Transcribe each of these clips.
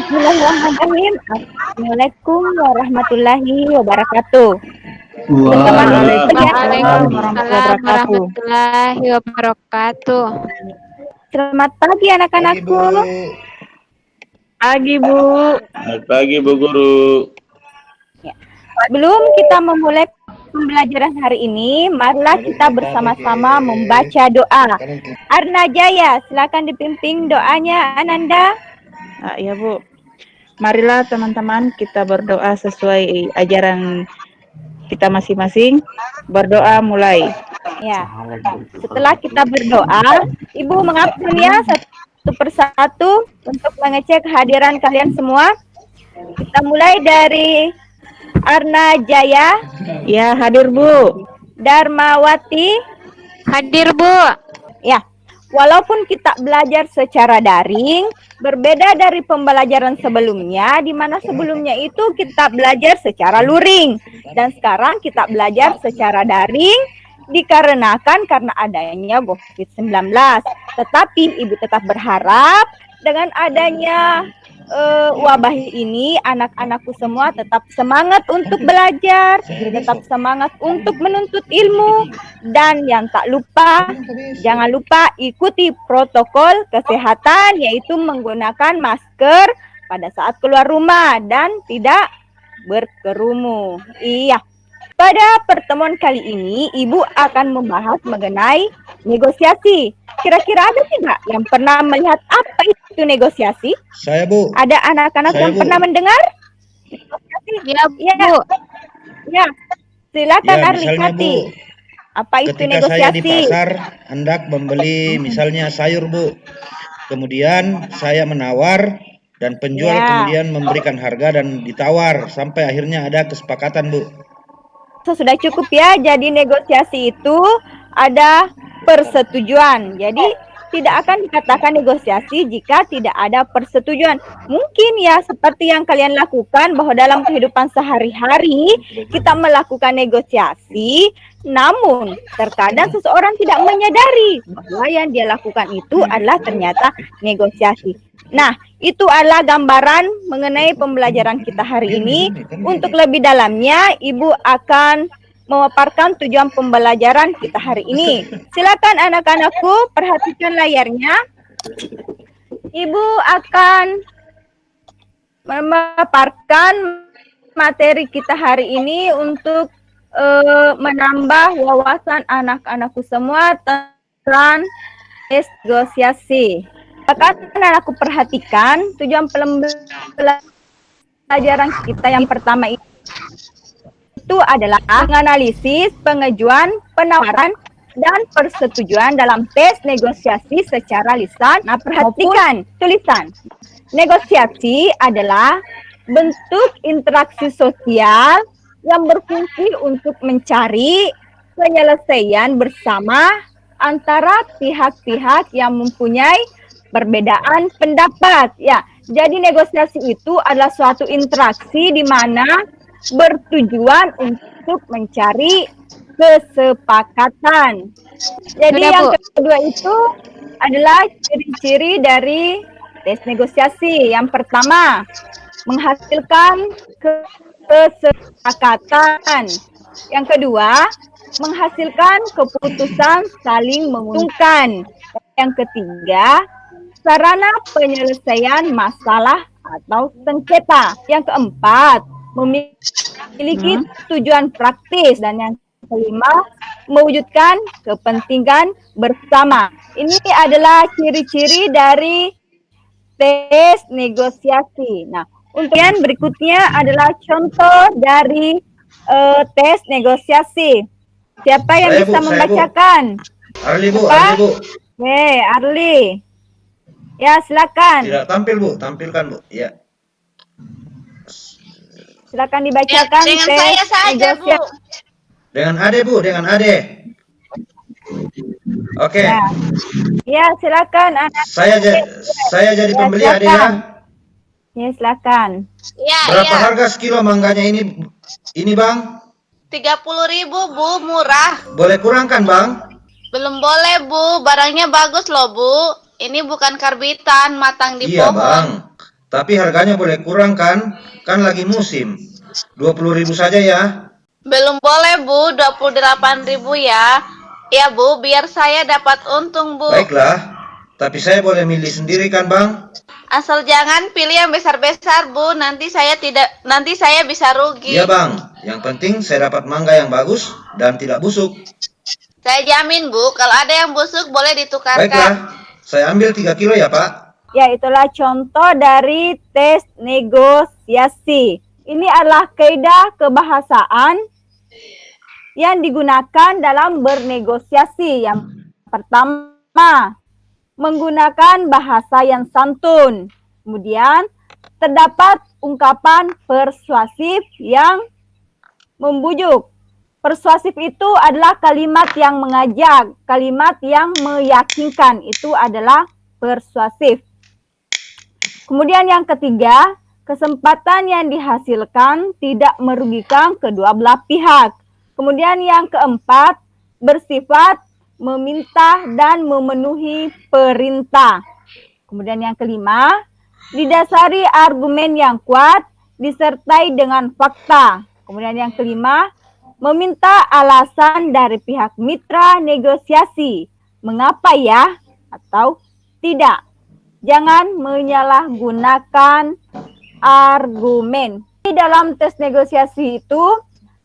Bismillahirrahmanirrahim. Assalamualaikum warahmatullahi wabarakatuh. Waalaikumsalam Waalaikumsalam warahmatullahi wabarakatuh. Selamat pagi anak-anakku. Pagi, Bu. Selamat pagi, Bu Guru. Sebelum kita memulai pembelajaran hari ini, marilah kita bersama-sama membaca doa. Arna Jaya, silakan dipimpin doanya, Ananda. Ya, Bu. Marilah teman-teman kita berdoa sesuai ajaran kita masing-masing. Berdoa mulai. Ya. Setelah kita berdoa, Ibu mengabsen ya satu persatu untuk mengecek kehadiran kalian semua. Kita mulai dari Arna Jaya. Ya, hadir, Bu. Darmawati. Hadir, Bu. Ya. Walaupun kita belajar secara daring, berbeda dari pembelajaran sebelumnya, di mana sebelumnya itu kita belajar secara luring. Dan sekarang kita belajar secara daring, dikarenakan karena adanya COVID-19. Tetapi Ibu tetap berharap dengan adanya wabah ini, anak-anakku semua tetap semangat untuk belajar, tetap semangat untuk menuntut ilmu, dan yang tak lupa, jangan lupa ikuti protokol kesehatan, yaitu menggunakan masker pada saat keluar rumah dan tidak berkerumun. Iya. Pada pertemuan kali ini, Ibu akan membahas mengenai negosiasi. Kira-kira ada tidak yang pernah melihat apa itu negosiasi? Saya, Bu. Ada anak-anak yang pernah mendengar? Ya, Bu. Ya. Silakan Ya, Arli misalnya, Kati. Bu, Apa itu ketika negosiasi? saya di pasar hendak membeli misalnya sayur, Bu. Kemudian saya menawar dan penjual kemudian memberikan harga dan ditawar sampai akhirnya ada kesepakatan, Bu. Sudah cukup ya. Jadi negosiasi itu ada persetujuan. Jadi tidak akan dikatakan negosiasi jika tidak ada persetujuan. Mungkin ya seperti yang kalian lakukan bahwa dalam kehidupan sehari-hari kita melakukan negosiasi, namun terkadang seseorang tidak menyadari bahwa yang dia lakukan itu adalah ternyata negosiasi. Nah, itu adalah gambaran mengenai pembelajaran kita hari ini. Untuk lebih dalamnya, Ibu akan memaparkan tujuan pembelajaran kita hari ini. Silakan anak-anakku, perhatikan layarnya. Ibu akan memaparkan materi kita hari ini untuk menambah wawasan anak-anakku semua tentang negosiasi. Akan aku perhatikan tujuan pembelajaran kita yang pertama itu adalah menganalisis pengajuan, penawaran, dan persetujuan dalam tes negosiasi secara lisan. Nah, perhatikan tulisan. Negosiasi adalah bentuk interaksi sosial yang berfungsi untuk mencari penyelesaian bersama antara pihak-pihak yang mempunyai perbedaan pendapat. Ya, jadi negosiasi itu adalah suatu interaksi di mana bertujuan untuk mencari kesepakatan. Jadi yang kedua itu adalah ciri-ciri dari tes negosiasi. Yang pertama, menghasilkan kesepakatan. Yang kedua, menghasilkan keputusan saling menguntungkan. Yang ketiga, sarana penyelesaian masalah atau sengketa. Yang keempat, memiliki tujuan praktis. Dan yang kelima, mewujudkan kepentingan bersama. Ini adalah ciri-ciri dari tes negosiasi. Nah, untuk yang berikutnya adalah contoh dari tes negosiasi. Siapa yang bisa membacakan? Arli, Bu. Arli, Bu. Oke, Arli. Ya, silakan. Tidak tampil, Bu. Tampilkan, Bu. Ya. Silakan dibacakan. Dengan saya saja, Bu. Dengan Ade, Bu. Dengan Ade. Oke. Ya, silakan. Saya jadi pembeli, Ade ya. Ya, silakan. Ya, Berapa harga sekilo mangganya ini, Bang? 30.000, Bu, murah. Boleh kurangkan, Bang? Belum boleh, Bu. Barangnya bagus loh, Bu. Ini bukan karbitan, matang di Iya, pohon. Bang. Tapi harganya boleh kurang kan? Kan lagi musim. 20.000 saja ya. Belum boleh, Bu. 28.000 ya. Ya, Bu, biar saya dapat untung, Bu. Baiklah. Tapi saya boleh milih sendiri kan, Bang? Asal jangan pilih yang besar-besar, Bu. Nanti saya bisa rugi. Iya, Bang. Yang penting saya dapat mangga yang bagus dan tidak busuk. Saya jamin, Bu, kalau ada yang busuk boleh ditukarkan. Baiklah. Saya ambil 3 kilo ya, Pak. Ya, itulah contoh dari tes negosiasi. Ini adalah kaidah kebahasaan yang digunakan dalam bernegosiasi. Yang pertama, menggunakan bahasa yang santun. Kemudian, terdapat ungkapan persuasif yang membujuk. Persuasif itu adalah kalimat yang mengajak, kalimat yang meyakinkan. Itu adalah persuasif. Kemudian yang ketiga, kesempatan yang dihasilkan tidak merugikan kedua belah pihak. Kemudian yang keempat, bersifat meminta dan memenuhi perintah. Kemudian yang kelima, didasari argumen yang kuat disertai dengan fakta. Kemudian yang kelima, meminta alasan dari pihak mitra negosiasi. Mengapa ya atau tidak. Jangan menyalahgunakan argumen. Di dalam tes negosiasi itu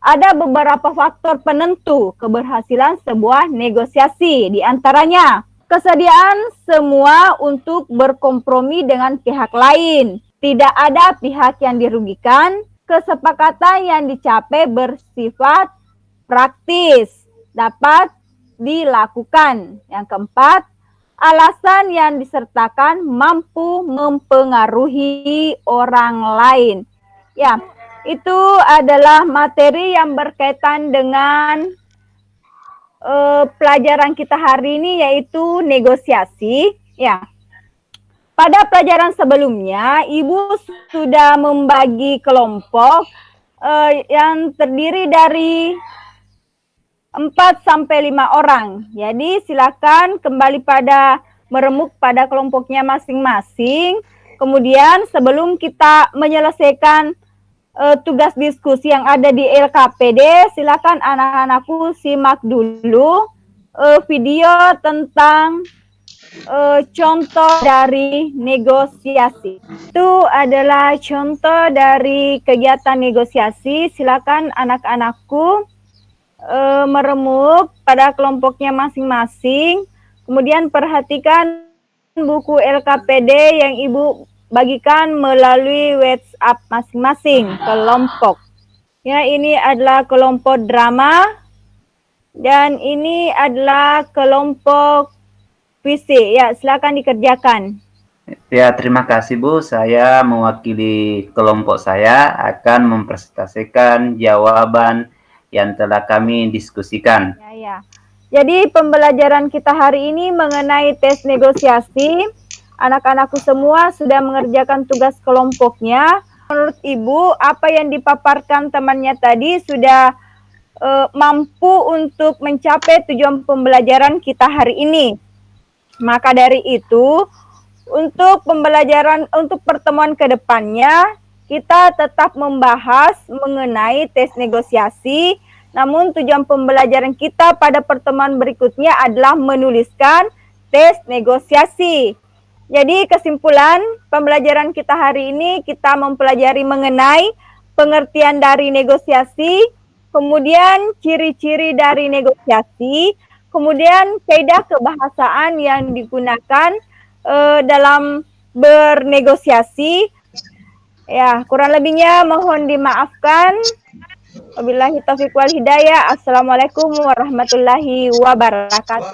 ada beberapa faktor penentu keberhasilan sebuah negosiasi. Di antaranya, kesediaan semua untuk berkompromi dengan pihak lain. Tidak ada pihak yang dirugikan. Kesepakatan yang dicapai bersifat praktis, dapat dilakukan. Yang keempat, alasan yang disertakan mampu mempengaruhi orang lain. Ya, itu adalah materi yang berkaitan dengan pelajaran kita hari ini, yaitu negosiasi. Ya, pada pelajaran sebelumnya, Ibu sudah membagi kelompok yang terdiri dari 4-5 orang. Jadi silakan kembali pada meremuk pada kelompoknya masing-masing. Kemudian sebelum kita menyelesaikan tugas diskusi yang ada di LKPD, silakan anak-anakku simak dulu video tentang contoh dari negosiasi. Itu adalah contoh dari kegiatan negosiasi. Silakan anak-anakku meremuk pada kelompoknya masing-masing. Kemudian perhatikan buku LKPD yang Ibu bagikan melalui WhatsApp masing-masing kelompok. Ya, ini adalah kelompok drama dan ini adalah kelompok puisi. Ya, silakan dikerjakan. Ya, terima kasih Bu. Saya mewakili kelompok saya akan mempresentasikan jawaban yang telah kami diskusikan. Ya. Jadi pembelajaran kita hari ini mengenai tes negosiasi. Anak-anakku semua sudah mengerjakan tugas kelompoknya. Menurut Ibu, apa yang dipaparkan temannya tadi sudah mampu untuk mencapai tujuan pembelajaran kita hari ini. Maka dari itu, untuk pertemuan kedepannya, kita tetap membahas mengenai tes negosiasi. Namun tujuan pembelajaran kita pada pertemuan berikutnya adalah menuliskan tes negosiasi. Jadi kesimpulan pembelajaran kita hari ini, kita mempelajari mengenai pengertian dari negosiasi, kemudian ciri-ciri dari negosiasi, kemudian kaidah kebahasaan yang digunakan dalam bernegosiasi. Ya, kurang lebihnya mohon dimaafkan. Wabillahi taufiq wal hidayah. Assalamualaikum warahmatullahi wabarakatuh.